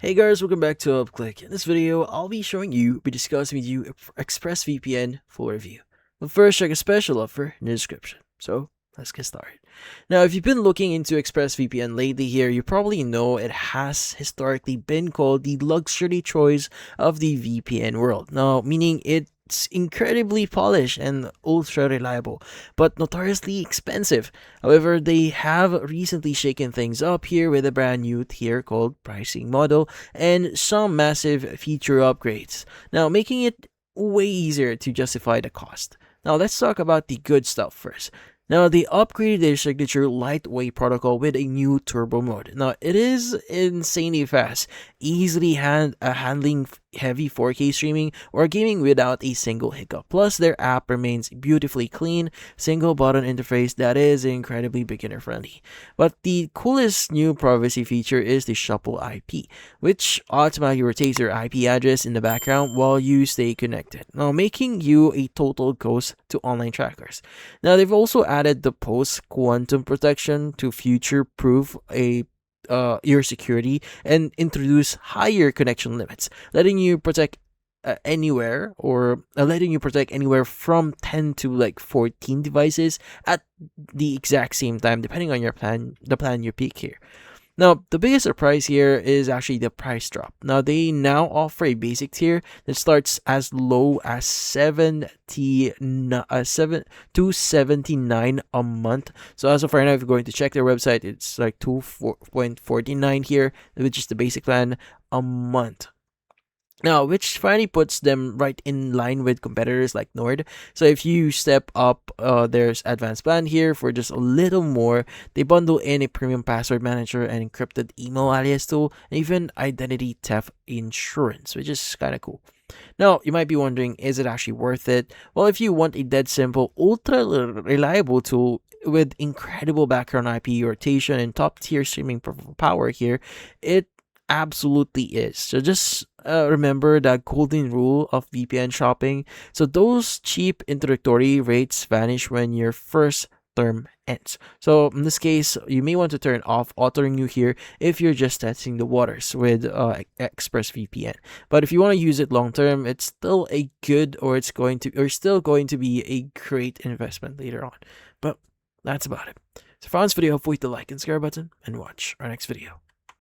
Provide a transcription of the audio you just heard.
Hey guys, welcome back to UpClick. In this video, I'll be discussing with you ExpressVPN full review. But first, check a special offer in the description. So, let's get started. Now, if you've been looking into ExpressVPN lately here, you probably know it has historically been called the luxury choice of the VPN world. Now, meaning it's incredibly polished and ultra reliable, but notoriously expensive. However, they have recently shaken things up here with a brand new tier called pricing model and some massive feature upgrades. Now, making it way easier to justify the cost. Now, let's talk about the good stuff first. Now, they upgraded their signature lightweight protocol with a new turbo mode. Now, it is insanely fast, easily handling heavy 4K streaming or gaming without a single hiccup. Plus, their app remains beautifully clean, single button interface that is incredibly beginner friendly. But the coolest new privacy feature is the Shuffle IP, which automatically rotates your IP address in the background while you stay connected, now making you a total ghost to online trackers. Now, they've also added the post quantum protection to future proof your security and introduce higher connection limits, letting you protect anywhere from 10 to like 14 devices at the exact same time, depending on your plan, the plan you pick here. Now, the biggest surprise here is actually the price drop. Now, they now offer a basic tier that starts as low as 279 a month. So as of right now, if you're going to check their website, it's like 2.49 here, which is the basic plan a month. Now, which finally puts them right in line with competitors like Nord. So if you step up, there's advanced plan here for just a little more. They bundle in a premium password manager and encrypted email alias tool, and even identity theft insurance, which is kind of cool. Now, you might be wondering, is it actually worth it? Well, if you want a dead simple, ultra reliable tool with incredible background IP rotation and top tier streaming power here, it absolutely is. So just remember that golden rule of VPN shopping. So those cheap introductory rates vanish when your first term ends. So in this case, you may want to turn off auto renew here if you're just testing the waters with ExpressVPN. But if you want to use it long term, it's still a good, or still going to be a great investment later on. But that's about it. So if you found this video helpful, hit the like and subscribe button and watch our next video.